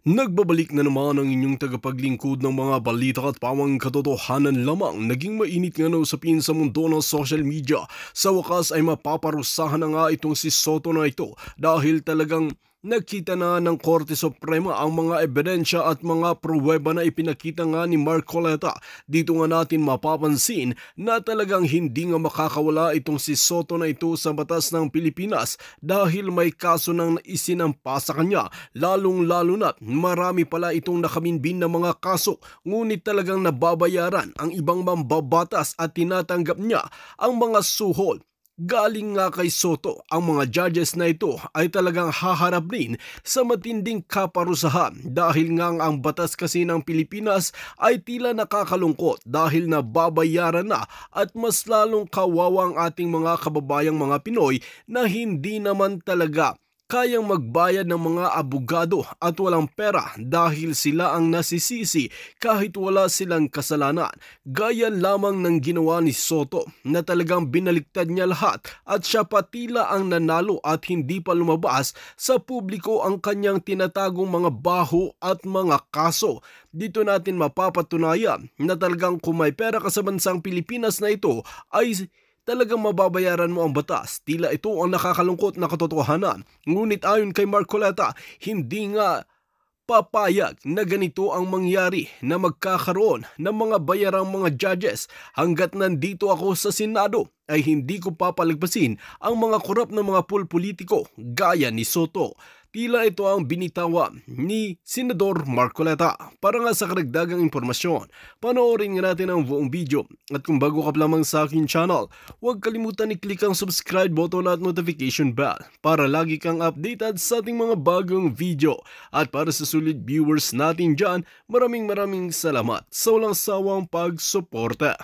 Nagbabalik na naman ang inyong tagapaglingkod ng mga balita at pawang katotohanan lamang. Naging mainit nga na usapin sa mundo ng social media. Sa wakas ay mapaparusahan na nga itong si Soto na ito dahil talagang nakita na ng Korte Suprema ang mga ebidensya at mga pruweba na ipinakita nga ni Marcoleta. Dito nga natin mapapansin na talagang hindi nga makakawala itong si Soto na ito sa batas ng Pilipinas dahil may kaso nang isinampa sa kanya. Lalong-lalo na marami pala itong nakaminbin na mga kaso, ngunit talagang nababayaran ang ibang mambabatas at tinatanggap niya ang mga suhol. Galing nga kay Soto, ang mga judges na ito ay talagang haharap din sa matinding kaparusahan dahil nga ang batas kasi ng Pilipinas ay tila nakakalungkot dahil nababayaran na at mas lalong kawawa ang ating mga kababayang mga Pinoy na hindi naman talaga kayang magbayad ng mga abogado at walang pera dahil sila ang nasisisi kahit wala silang kasalanan. Gaya lamang ng ginawa ni Soto na talagang binaliktad niya lahat at siya patila ang nanalo at hindi pa lumabas sa publiko ang kanyang tinatagong mga baho at mga kaso. Dito natin mapapatunayan na talagang kung may pera ka sa bansang Pilipinas na ito ay talagang mababayaran mo ang batas. Tila ito ang nakakalungkot na katotohanan. Ngunit ayon kay Marcoleta, hindi nga papayag na ganito ang mangyari na magkakaroon ng mga bayarang mga judges. Hanggat nandito ako sa Senado ay hindi ko papalagpasin ang mga korap na mga politiko gaya ni Soto. Tila ito ang binitawa ni Senador Marcoleta. Para nga sa karagdagang impormasyon, panoorin nga natin ang buong video. At kung bago ka lamang sa aking channel, huwag kalimutan i-click ang subscribe button at notification bell para lagi kang updated sa ating mga bagong video. At para sa sulit viewers natin dyan, maraming salamat sa walang sawang pagsuporta.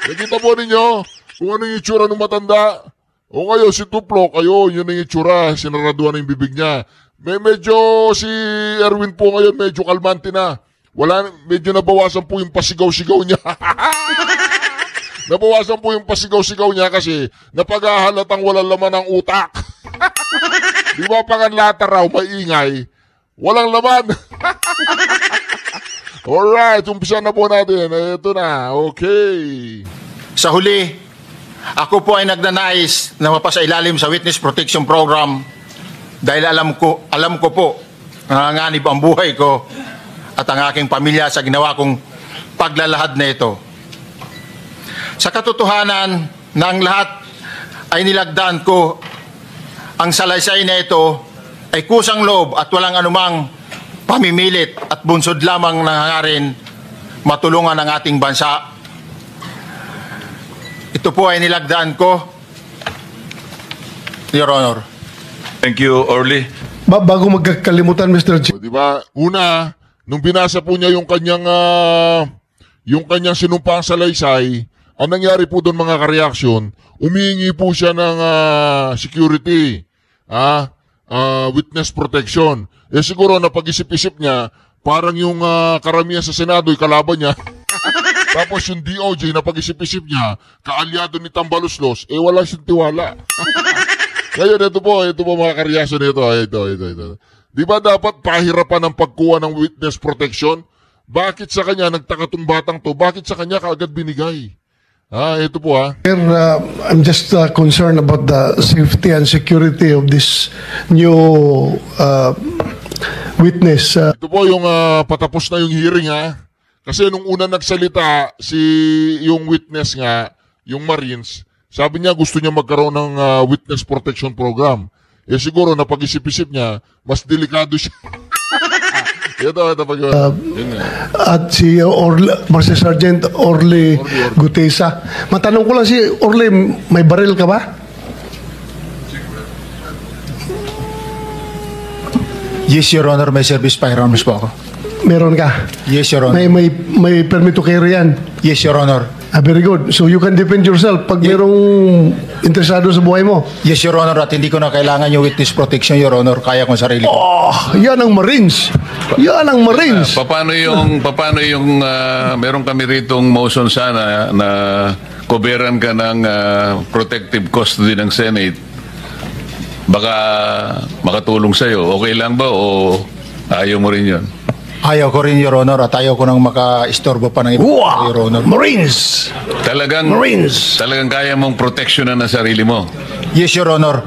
Nakita po ninyo kung ano yung itsura ng matanda? O kayo, si Tuplok, kayo, yun ang itsura, sinaraduan na yung bibig niya. Medyo si Erwin po ngayon, medyo kalmante na. Medyo nabawasan po yung pasigaw-sigaw niya. Nabawasan po yung pasigaw-sigaw niya kasi napaghahalatang walang laman ng utak. Di ba panganlata raw, maingay, walang laman. Alright, umpisa na po natin. Ito na, okay. Sa huli, ako po ay nagnanais na mapasailalim sa Witness Protection Program dahil alam ko po nanganganib ang buhay ko at ang aking pamilya sa ginawa kong paglalahad na ito. Sa katotohanan na ang lahat ay nilagdaan ko, ang salaysay na ito ay kusang loob at walang anumang pamimilit at bunsod lamang ng hangarin matulungan ang ating bansa. Ito po ay nilagdaan ko, Your Honor. Thank you, Orly. Bago magkakalimutan, Mr. Ch. Diba? Una, nung binasa po niya yung kanyang sinumpang salaysay, ang nangyari po doon mga kareaksyon, umihingi po siya ng security, witness protection. Siguro napag-isip-isip niya, parang yung karamihan sa Senado ay kalaban niya. Tapos yung DOJ na pag-isip-isip niya, kaalyado ni Tambaluslos, wala siyang tiwala. Ngayon, ito po mga karyasyon nito. Ito. Di ba dapat pahirapan ang pagkuha ng witness protection? Bakit sa kanya, nagtaka tong batang to, bakit sa kanya kaagad binigay? Ito po Sir, I'm just concerned about the safety and security of this new witness. Ito po yung patapos na yung hearing Kasi nung una nagsalita yung witness nga, yung Marines, sabi niya gusto niya magkaroon ng witness protection program. Siguro napag-isip-isip niya, mas delikado siya. ito At si Master Sergeant Orly Gutesa. Matanong ko lang si Orly, may baril ka ba? Yes, Your Honor, may service firearms po ako. Meron ka? Yes, Your Honor. May permit to carry yan? Yes, Your Honor. Very good. So you can defend yourself pag merong interesado sa buhay mo? Yes, Your Honor, at hindi ko na kailangan yung witness protection, Your Honor. Kaya kong sarili ko. Yan ang Marines. Yan ang Marines. Paano yung meron kami ritong motion sana na koberan ka ng protective custody ng Senate baka makatulong sa'yo. Okay lang ba o ayaw mo rin yun? Ayaw ko rin, Your Honor, at ayaw ko nang maka-istorbo pa ng iba, Your Honor. Marines! Talagang kaya mong proteksyonan ang sarili mo. Yes, Your Honor.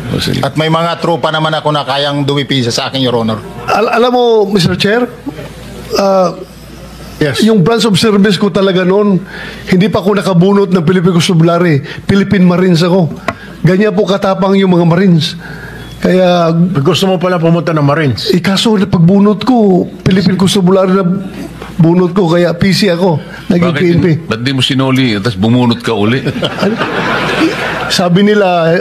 O, sige. At may mga tropa naman ako na kayang dumipisa sa akin, Your Honor. Alam mo, Mr. Chair, Yes. yung branch of service ko talaga noon, hindi pa ako nakabunot ng Philippine Constabulary. Philippine Marines ako. Ganyan po katapang yung mga Marines. Kaya, Gusto mo pala pumunta ng Marines? kaso na pagbunot ko, Philippine Constabulary na bunot ko, kaya PC ako. Naging PNP. Ba't di mo sinuli tapos bumunot ka uli? Sabi nila,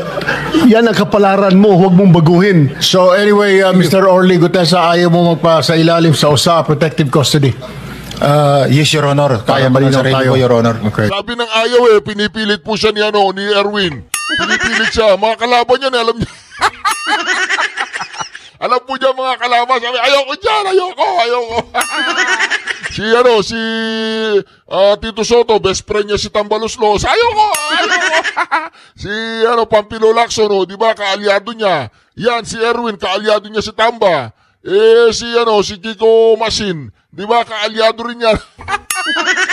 yan ang kapalaran mo, huwag mong baguhin. So anyway, Mr. Orly Gutesa, ayaw mo magpa sa ilalim sa USA protective custody. Yes, Your Honor. Kaya pa ng sarili ko, Your Honor. Okay. Sabi ng ayaw pinipilit po siya ni Erwin. Pinipilit siya. Mga kalaban niya, alam niya. Alam po niya mga kalaban. Sabi, ayoko dyan, ayoko. si Tito Soto, best friend niya si Tambaloslos. Ayoko. Si Pampilo Lacson, di ba, kaalyado niya. Yan, si Erwin, kaalyado niya si Tamba. Si Kiko Masin, di ba, kaalyado rin yan.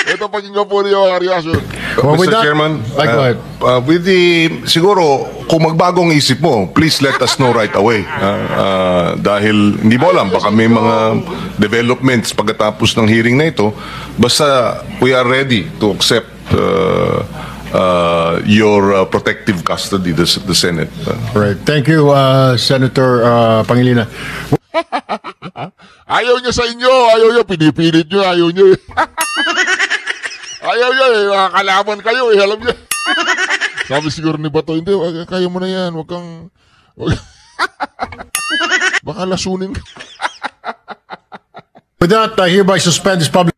Ito pakinggan po niyo, Ariaso. Well, with Mr. that- Chairman, Go ahead. siguro, kung magbagong isip mo, please let us know right away. Dahil, hindi mo alam, baka may mga developments pagkatapos ng hearing na ito. Basta, we are ready to accept your protective custody, the Senate. Right. Thank you, Senator Pangilinan. Ayaw niya sa inyo, ayaw niya, pinipilit niyo, ayaw niyo. Ayaw niya, mga kalaban kayo, alam niya. Sabi siguro ni Bato, hindi, kaya mo na yan, wag kang... Baka lasunin ka. With that, I hereby suspend this public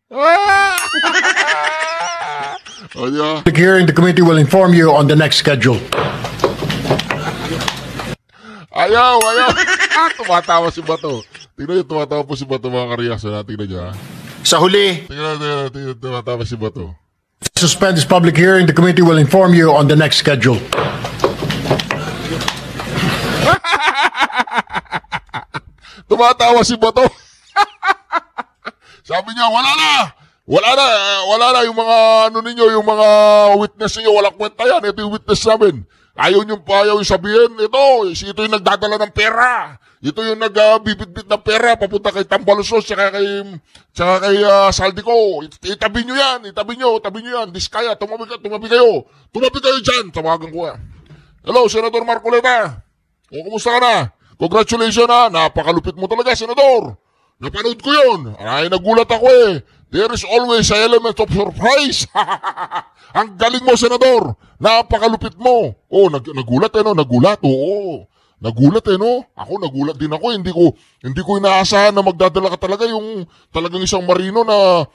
O, di ba? hearing. The committee will inform you on the next schedule. Ayaw. Tumatawa si Bato. Tingnan niyo, tumatawa po si Bato, mga kariyasa. Tingnan niyo, ha. Sa huli, Tingnan, tumatawa si Bato. Suspend this public hearing. The committee will inform you on the next schedule. Tumatawa si Bato. Sabi niya, wala na yung mga ninyo, yung mga witness niyo, walang kwenta yan. Ito yung witness namin. Ayaw yung sabihin, ito yung nagdadala ng pera. Ito yung nagbibitbit ng pera papunta kay Tambalusos tsaka kay Saldico. Itabi nyo yan. Diskaya, tumabi kayo dyan. Tawagan ko yan. Hello, Senator Marcoleta. O, kumusta ka na? Congratulations na. Napakalupit mo talaga, Senador. Napanood ko yun. Ay, nagulat ako eh. There is always an element of surprise. Ang galing mo, Senador. Napakalupit mo. Oh, nagulat no? Nagulat, oo. Nagulat no? Ako, nagulat din ako. Hindi ko inaasahan na magdadala ka talaga yung talagang isang marino na...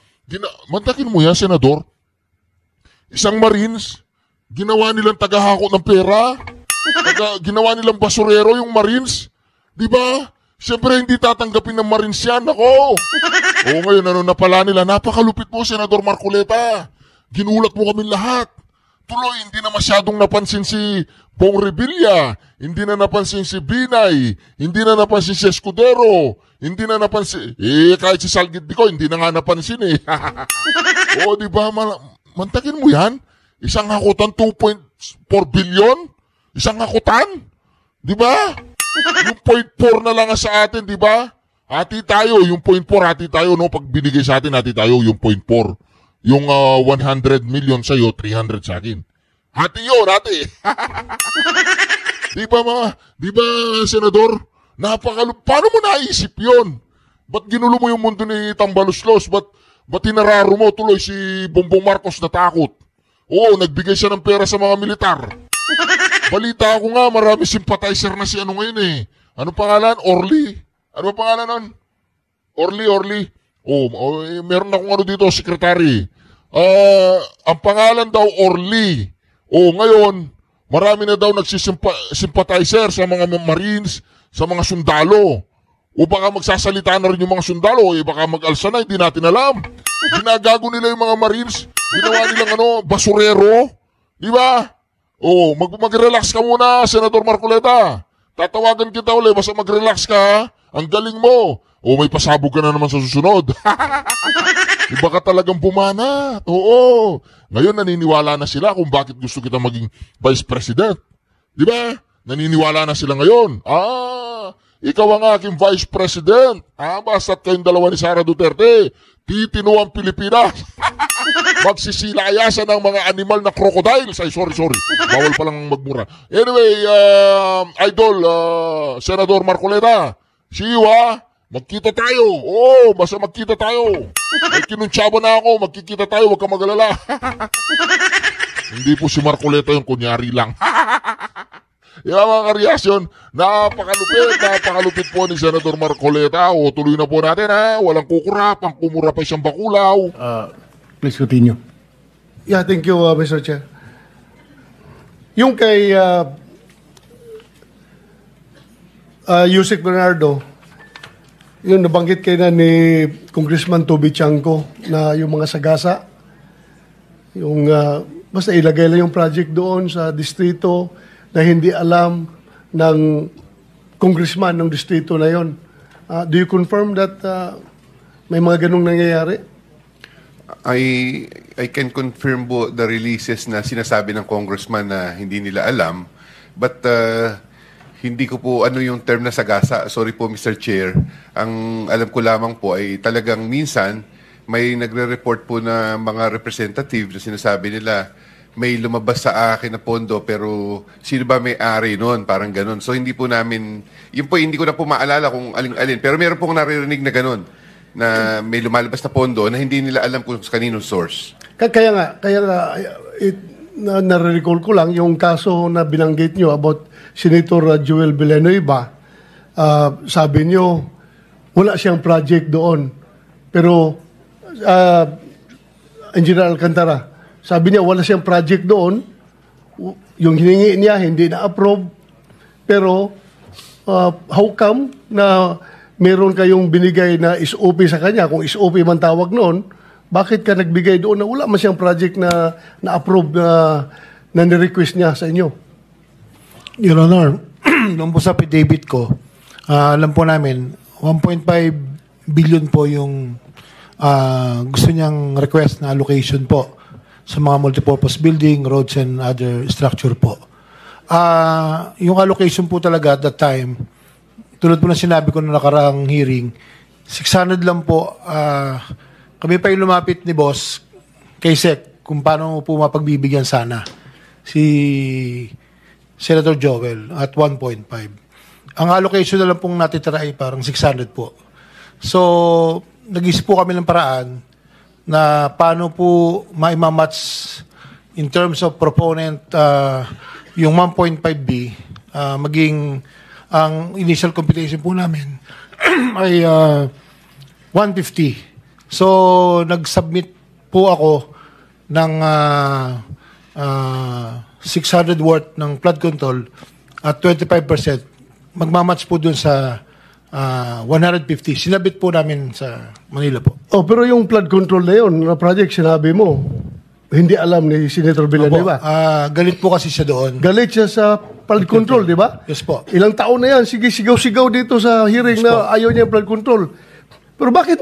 Mantakin mo yan, Senador. Isang Marines, ginawa nilang tagahakot ng pera. Ginawa nilang basurero yung Marines. Di ba? Siyempre, hindi tatanggapin ng Marines yan. Ako. Oo, ngayon, napala nila. Napakalupit mo, Senador Marcoleta. Ginulat mo kami lahat. Tuloy, hindi na masyadong napansin si Bong Revilla. Hindi na napansin si Binay. Hindi na napansin si Escudero. Hindi na napansin... kahit si Salgiddico, hindi na nga napansin eh. Oo, di ba? Mantakin mo yan? Isang hakutan, 2.4 billion? Isang hakutan? Di ba? Yung 0.4 na lang sa atin, di ba? Hati tayo, yung 0.4, hati tayo, no? Pag binigay sa atin, hati tayo, yung 0.4. Yung 100 million sa'yo, 300 sa akin. Hati yun, hati. Di ba, Senador? Paano mo naisip yun? Ba't ginulo mo yung mundo ni Tambaloslos? Ba't tinararo mo tuloy si Bongbong Marcos natakot? Oo, nagbigay siya ng pera sa mga militar. Balita ako nga, marami sympathizer na si ngayon eh. Ano pangalan? Orly. Ano pangalan nun? Orly. Meron akong dito, secretary. Ang pangalan daw Orly. Ngayon, marami na daw nagsisympathizer sa mga Marines, sa mga sundalo. O baka magsasalita na rin yung mga sundalo, baka mag-alsa na, hindi natin alam. Ginagago nila yung mga Marines, ginawa nilang basurero. Di ba? Oo, mag-relax ka muna, Senator Marcoleta. Tatawagan kita ulit, basta mag-relax ka, ha? Ang galing mo. O may pasabog ka na naman sa susunod. Iba ka talagang pumanat. Oo. Ngayon naniniwala na sila kung bakit gusto kita maging Vice President. Di ba? Naniniwala na sila ngayon. Ikaw ang aking Vice President. Basta't kayong dalawa ni Sara Duterte. Titino ang Pilipinas. Magsisilayasan ng mga animal na crocodiles. Ay, sorry. Bawal palang magmura. Anyway, Idol, Senador Marcoleta, see you, ha? Magkita tayo. Oo, basta magkita tayo. May kinuntsaba na ako, magkikita tayo, huwag ka mag-alala. Hindi po si Marcoleta yung kunyari lang. Yung mga kareaksyon, napakalupit po ni Senator Marcoleta. O, tuloy na po natin, ha? Walang kukurap, ang kumura pa siyang bakulaw. Please continue. Yeah, thank you, Mr. Chair. Yung kay Yusek Bernardo, yung nabanggit kayo na ni Congressman Toby Chanco na yung mga sagasa, yung basta ilagay lang yung project doon sa distrito na hindi alam ng congressman ng distrito na yon. Do you confirm that may mga ganong nangyayari? I can confirm po the releases na sinasabi ng congressman na hindi nila alam. But hindi ko po ano yung term na sagasa. Sorry po, Mr. Chair. Ang alam ko lamang po ay talagang minsan may nagre-report po na mga representative na sinasabi nila may lumabas sa akin na pondo pero sino ba may-ari noon? Parang ganun. So hindi po namin, yun po hindi ko na po maalala kung aling-alin. Pero meron pong naririnig na ganun na may lumalabas na pondo na hindi nila alam kung kaninong source. Kaya nga, nare-recall ko lang yung kaso na binanggit nyo about Senator Joel Villanueva. Sabi nyo, wala siyang project doon. Pero, Engineer Alcantara, sabi niya wala siyang project doon. Yung hiningi niya, hindi na-approve. Pero, how come na meron kayong binigay na SOP sa kanya? Kung SOP man tawag noon, bakit ka nagbigay doon na wala man siyang project na na-approve na ni-request niya sa inyo? Your Honor, nung po sa affidavit ko, alam po namin, 1.5 billion po yung gusto niyang request na allocation po sa mga multipurpose building, roads, and other structure po. Yung allocation po talaga at that time, tulad po na sinabi ko na nakaraang hearing, 600 lang po. Kami pa yung lumapit ni Boss kay Sec kung paano po mapagbibigyan sana si Senator Joel at 1.5. Ang allocation na lang pong natitira ay parang 600 po. So, nag-isip po kami ng paraan na paano po ma-match in terms of proponent yung 1.5B maging ang initial computation po namin ay 150. So, nag-submit po ako ng 600 worth ng flood control at 25%. Magmamatch po dun sa 150. Sinabit po namin sa Manila po. Oh, pero yung flood control na yun, na project, sinabi mo, hindi alam ni Senator Villanueva. Galit po kasi siya doon. Galit siya sa flood control, di ba? Yes po. Ilang taon na yan, sige, sigaw-sigaw dito sa hearing na ayaw niya flood control. Pero bakit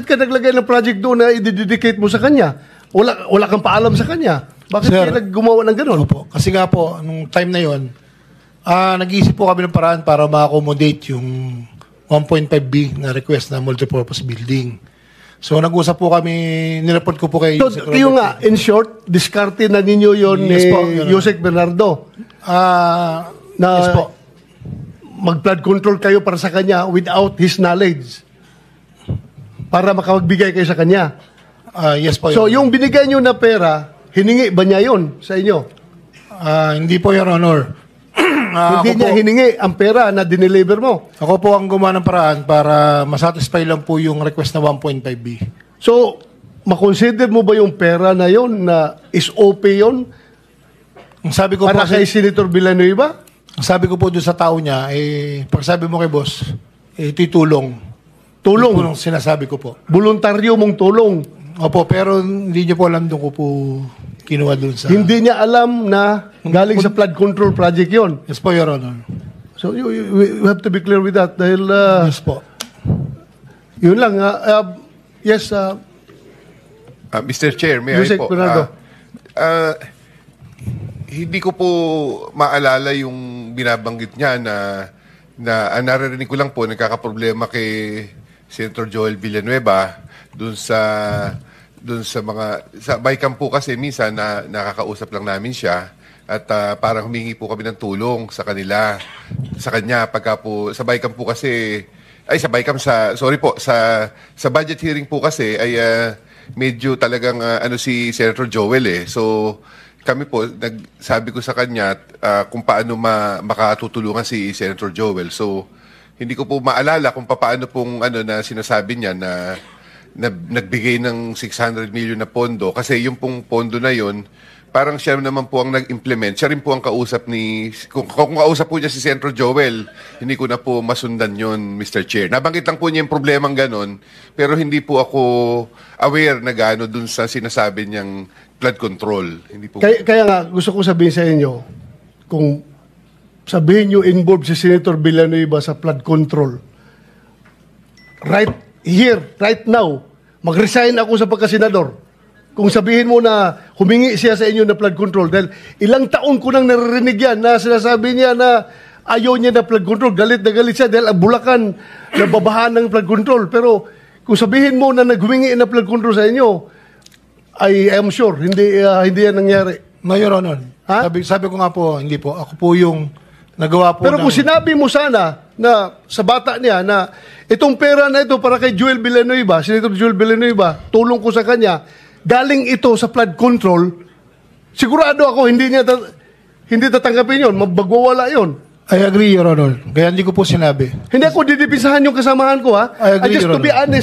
ka naglagay ng project doon na i-dedicate mo sa kanya? Wala kang paalam sa kanya. Bakit Sir, kayo gumawa ng gano'n? Opo. Kasi nga po, nung time na yon, nag-iisip po kami ng paraan para ma-accommodate yung 1.5B na request na multipurpose building. So, nag-usap po kami, nireport ko po kay So, yung nga, in short, diskarte na ninyo yon ni Yusek Bernardo. Yes po. Mag-flood control kayo para sa kanya without his knowledge. Para makapagbigay kayo sa kanya. Yes po. So, yung binigay nyo na pera, hiningi ba niya yun sa inyo? Hindi po, Your Honor. Hindi niya hiningi ang pera na dineliver mo. Ako po ang gumawa ng paraan para masatisfy lang po yung request na 1.5B. So, makonsider mo ba yung pera na yon na SOP yon Ang sabi ko para po kay Senator Villanueva? Ang sabi ko po doon sa tao niya, pag sabi mo kay boss, ito'y tulong. Tulong. Tulong sinasabi ko po. Voluntaryo mong tulong. Opo, pero hindi niyo po alam doon ko po kinuha dun sa... Hindi niya alam na galing sa flood control project yon. Yes po, Your Honor. So we have to be clear with that dahil Yes po. yun lang. Yes, Mr. Chair, may I Yusek po? Bernardo. Hindi ko po maalala yung binabanggit niya na naririnig ko lang po nagkakaproblema kay Senator Joel Villanueva dun sa Bicam po kasi minsan nakakausap lang namin siya at parang humingi po kami ng tulong sa kanya pagka po sa Bicam po kasi sa budget hearing po kasi ay medyo talagang si Senator Joel so kami po sabi ko sa kanya kung paano makatutulungan si Senator Joel. So hindi ko po maalala kung paano pong na sinasabi niya na nagbigay ng 600 million na pondo kasi yung pong pondo na yon parang siya naman po ang nag-implement. Siya rin po ang kausap kung kausap po niya si Senator Joel, hindi ko na po masundan yon, Mr. Chair. Nabanggit lang po niya yung problemang ganon, pero hindi po ako aware na gano'n dun sa sinasabi niyang flood control. Hindi po. Kaya nga, gusto ko sabihin sa inyo, kung sabihin nyo involved si Senator Villanueva sa flood control, right here, right now, mag-resign ako sa pagkasenador. Kung sabihin mo na humingi siya sa inyo na flood control, dahil ilang taon ko nang naririnig yan na sinasabi niya na ayaw niya na flood control, galit na galit siya dahil ang Bulacan nababahan ng flood control. Pero kung sabihin mo na naghumingi na flood control sa inyo, I am sure, hindi yan nangyari. No, Your Honor. Ha? Sabi ko nga po, hindi po. Ako po yung nagawa po Pero kung sinabi mo sana na sa bata niya na itong pera na ito para kay Joel Villanueva, Senator Joel Villanueva, tulong ko sa kanya, galing ito sa flood control, sigurado ako hindi tatanggapin yun, magwawala yun. I agree, Your Honor. Kaya hindi ko po sinabi. Hindi ako didipisahan yung kasamahan ko, ha? I agree, Just Your Honor.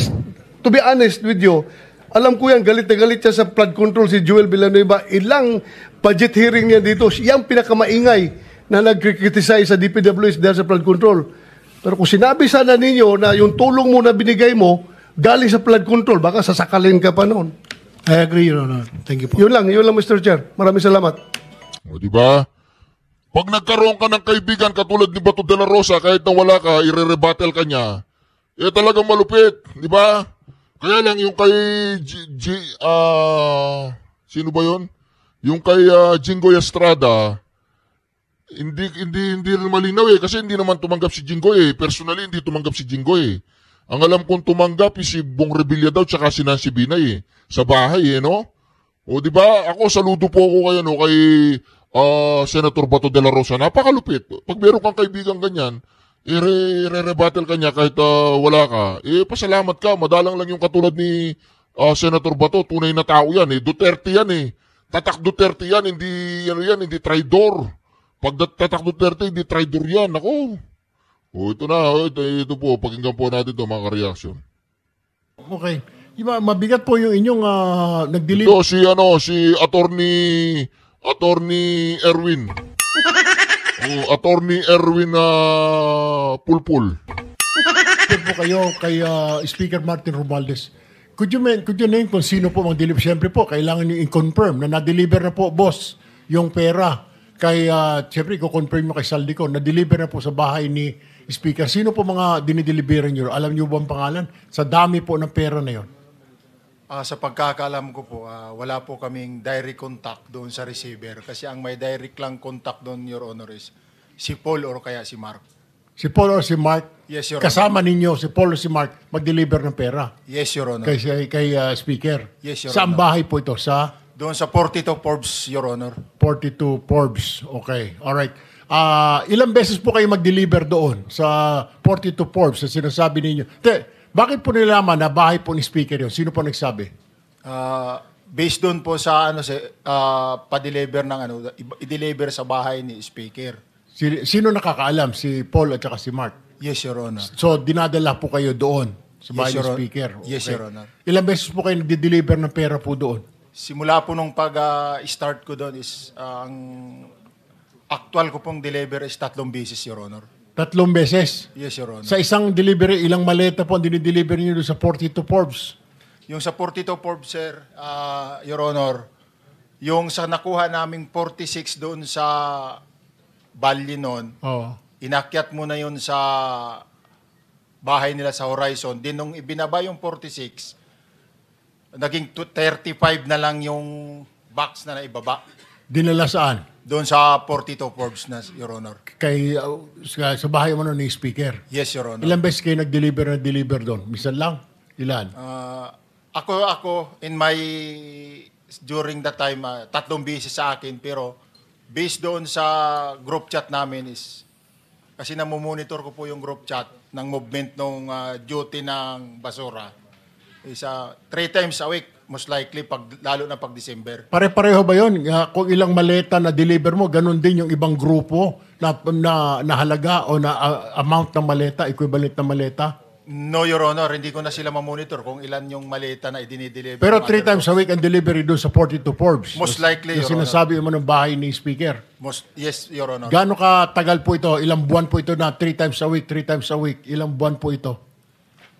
to be honest with you, alam ko yan, galit na galit siya sa flood control si Joel Villanueva. Ilang budget hearing niya dito, siyang pinakamaingay na nag-criticize sa DPWH dahil sa flood control. Pero kung sinabi sana ninyo na yung tulong mo na binigay mo, galing sa flood control, baka sasakalin ka pa noon. I agree, Your Honor. Thank you po. Yun lang, Mr. Chair. Maraming salamat. O, di ba? Pag nagkaroon ka ng kaibigan katulad ni Bato de la Rosa, kahit na wala ka, ire-rebuttal ka niya, talagang malupit, di ba? Kaya lang yung kay sino ba yun? Yung kay Jinggoy Estrada, hindi rin malinaw kasi hindi naman tumanggap si Jinggoy Personally, hindi tumanggap si Jinggoy Ang alam kong tumanggap si Bong Revilla daw tsaka si Nancy Binay sa bahay no? O di ba? Ako saludo po ako kay Senator Bato de la Rosa. Napakalupit. Pag meron kang kaibigan ganyan, i-rebuttal ka niya kahit wala ka. Pasalamat ka. Madalang lang yung katulad ni Senator Bato. Tunay na tao yan. Duterte yan Tatak Duterte yan. Hindi traidor. Pag Tatak Duterte, hindi traidor yan. Ako. Ito na. Ito po. Pakinggan po natin ito mga ka-reaction. Okay. Mabigat po yung inyong nag-delete. Ito si Attorney Erwin. Attorney Erwin Pulpul. Po kayo kay Speaker Martin Romualdez. Could you name kung sino po mag-deliver? Siyempre po, kailangan nyo i-confirm na na-deliver na po, boss, yung pera. Siyempre, i-confirm nyo kay Saldico, na-deliver na po sa bahay ni Speaker. Sino po mga dinideliveran nyo? Alam nyo ba ang pangalan? Sa dami po ng pera na yon. Sa pagkakaalam ko po, wala po kaming direct contact doon sa receiver kasi ang may direct lang contact doon, Your Honor, is si Paul or kaya si Mark. Si Paul or si Mark? Yes, Your Honor. Kasama ninyo, si Paul or si Mark, mag-deliver ng pera? Yes, Your Honor. Kay Speaker? Yes, Your Saan Honor. bahay po ito? Doon sa 42 Forbes, Your Honor. 42 Forbes. Okay. Alright. Ilang beses po kayo mag-deliver doon sa 42 Forbes na sinasabi ninyo? Bakit po nilaman na bahay po ni Speaker yun? Sino po nagsabi? Based doon po sa pa-deliver ng i-deliver sa bahay ni Speaker. Sino nakakaalam? Si Paul at saka si Mark? Yes, Your Honor. So, dinadala po kayo doon sa bahay ni Speaker? Yes, Your Honor. Ilang beses po kayo nag-deliver ng pera po doon? Simula po nung pag-start ko doon is ang actual ko pong deliver is 3 beses, Your Honor. 3 beses? Yes, Your Honor. Sa isang delivery, ilang maleta po ang dinideliver niyo doon sa 42 Forbes? Yung sa 42 Forbes, sir, Your Honor, Yung sa nakuha naming 46 doon sa Balye noon, Oo. inakyat mo na yun sa bahay nila sa Horizon. Din nung ibinaba yung 46, naging 35 na lang yung box na naibaba. Dinala saan? Doon sa 42 Forbes na, Your Honor. Kay, sa bahay mo nun ni Speaker. Yes, Your Honor. Ilang beses kayo nag-deliver doon? Minsan lang? Ilan? Ako, during that time, 3 beses sa akin, pero based doon sa group chat namin is, kasi namumonitor ko po yung group chat ng movement ng duty ng basura. Is 3 times a week, most likely, lalo na pag December. Pare-pareho ba yun? Kung ilang maleta na deliver mo, ganun din yung ibang grupo na halaga o na amount ng maleta, equivalent ng maleta? No, Your Honor, hindi ko na sila mamonitor kung ilan yung maleta na idinideliver. Pero 3 times a week ang delivery doon sa 42 Forbes. Most likely, Yung Your Honor. sinasabi mo ng bahay ni Speaker. Yes, Your Honor. Gaano katagal po ito? Ilang buwan po ito na 3 times a week, 3 times a week? Ilang buwan po ito?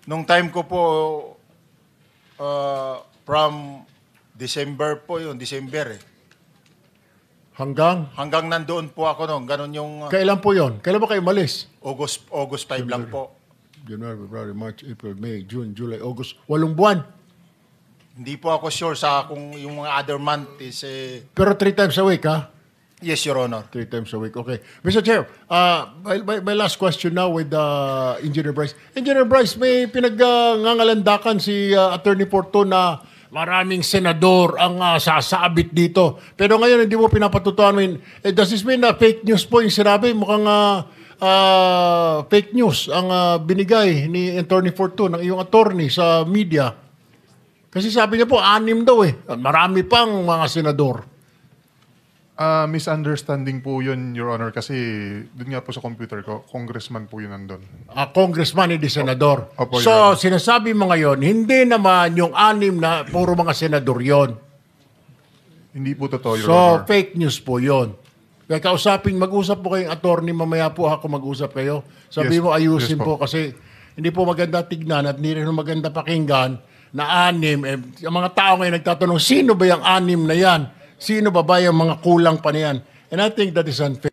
Nung time ko po, from December po yun, December eh. Hanggang? Hanggang nandoon po ako noon, ganun yung Kailan po yon? Kailan ba kayo malis? August 5 lang po. January, February, March, April, May, June, July, August. 8 buwan. Hindi po ako sure sa kung yung mga other month is Pero 3 times a week, ha? yes, Your Honor. 3 times a week. Okay. Mr. Chair, my last question now with Engineer Bryce. Engineer Bryce, may pinag-ngangalandakan si Attorney Porto na maraming senador ang sasabit dito. Pero ngayon, hindi mo pinapatutuan. Does this mean na fake news po yung sinabi? Mukhang fake news ang binigay ni Attorney Porto ng iyong attorney sa media. Kasi sabi niya po, 6 daw eh. Marami pang mga senador. Misunderstanding po yun, Your Honor, kasi dun nga po sa computer ko, congressman po yun nandun. Congressman, hindi senador. Opo, Your So, Honor. sinasabi mo ngayon, hindi naman yung 6 na puro mga senador yon. Hindi po totoo, Your So, Honor. fake news po yon. Kaya mag-usap po kayong attorney, mamaya po ako mag-usap kayo. Sabi Yes. mo, ayusin Yes po. Kasi hindi po maganda tignan at hindi rin maganda pakinggan na 6. Yung mga tao ngayon nagtatanong, sino ba yung 6 na yan? Sino ba yung mga kulang pa na yan? And I think that is unfair.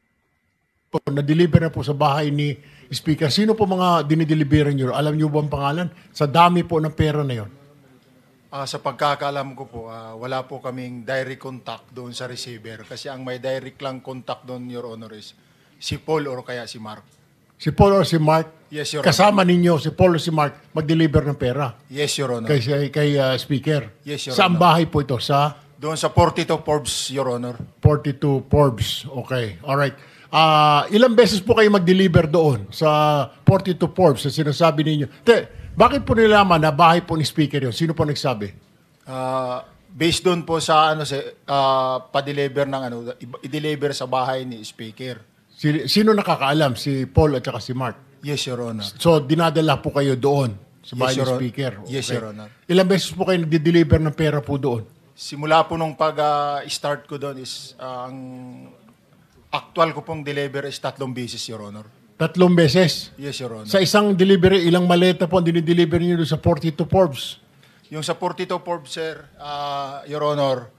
Na-deliver na po sa bahay ni Speaker. Sino po mga dinideliveran nyo? Alam nyo ba ang pangalan? Sa dami po ng pera na yon. Sa pagkakaalam ko po, wala po kaming direct contact doon sa receiver. Kasi ang may direct lang contact doon, Your Honor, is si Paul or kaya si Mark. Si Paul or si Mark? Yes, Your Honor. Kasama ninyo, si Paul or si Mark, mag-deliver ng pera. Yes, Your Honor. Kay Speaker. Yes, Your Saan Honor. bahay po ito? Sa Doon sa 42 Forbes, Your Honor. 42 Forbes. Okay. Alright. Ilang beses po kayo mag-deliver doon sa 42 Forbes na sinasabi ninyo? Bakit po nilaman na bahay po ni Speaker yun? Sino po nagsabi? Based doon po sa pa-deliver ng i-deliver sa bahay ni Speaker. Sino nakakaalam? Si Paul at saka si Mark? Yes, Your Honor. So, dinadala po kayo doon sa bahay Yes, ni Your Honor. Speaker? Yes, Your Honor. Ilang beses po kayo nag-deliver ng pera po doon? Simula po nung pag-start ko doon is ang actual ko pong deliver is 3 beses, Your Honor. 3 beses? Yes, Your Honor. Sa isang delivery, ilang maleta po ang dinideliver niyo doon sa 42 Forbes? Yung sa 42 Forbes, sir, Your Honor,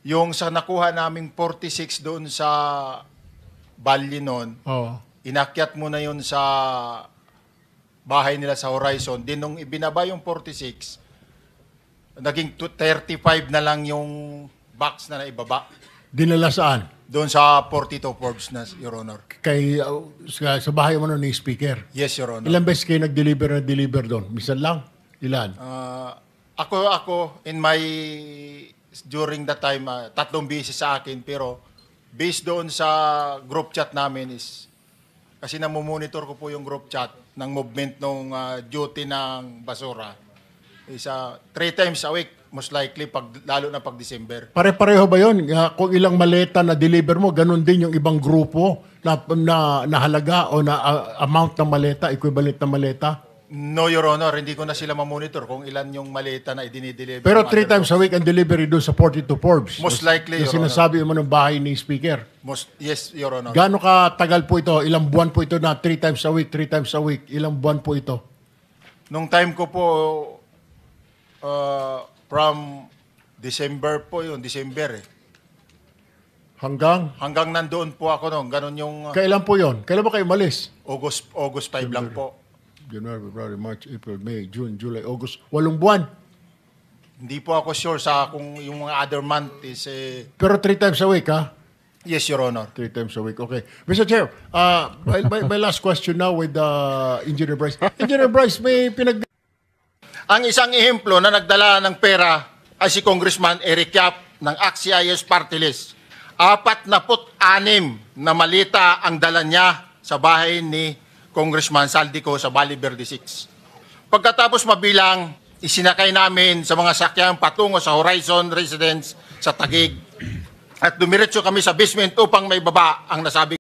yung sa nakuha naming 46 doon sa Balye noon, Oo. inakyat mo na yun sa bahay nila sa Horizon. Din nung ibinaba yung 46, naging 35 na lang yung box na naibaba. Dinala saan? Doon sa 42 Forbes na, Your Honor. Kay, sa bahay mo nun ni Speaker. Yes, Your Honor. Ilang beses kayo nag-deliver doon? Minsan lang? Ilan? Ako, during that time, 3 beses sa akin, pero based doon sa group chat namin is, kasi namumonitor ko po yung group chat ng movement ng duty ng basura. Is 3 times a week, most likely, lalo na pag December. Pare-pareho ba yun? Kung ilang maleta na deliver mo, ganun din yung ibang grupo na halaga o na amount ng maleta, equivalent ng maleta? No, Your Honor, hindi ko na sila mamonitor kung ilan yung maleta na idinideliver. Pero 3 times a week ang delivery doon sa 42 Forbes. Most likely, Yung Your Honor. sinasabi mo ng bahay ni Speaker. Yes, Your Honor. Gaano katagal po ito? Ilang buwan po ito na 3 times a week, 3 times a week? Ilang buwan po ito? Nung time ko po, from December po yun, December eh. Hanggang nandoon po ako noon. Ganun yung Kailan po yon? Kailan ba kayo malis? August 5 lang po. January, February, March, April, May, June, July, August. 8 buwan. Hindi po ako sure sa kung yung mga other month is... Pero 3 times a week, ha? yes, Your Honor. 3 times a week. Okay. Mr. Chair, my last question now with Engineer Bryce. Engineer Bryce, may Ang isang ehemplo na nagdala ng pera ay si Congressman Eric Yap ng AXIS Party List. 46 na malita ang dala niya sa bahay ni Congressman Saldico sa Valle Verde 6. Pagkatapos mabilang, isinakay namin sa mga sakyan patungo sa Horizon Residence sa Taguig at dumiretso kami sa basement upang may baba ang nasabi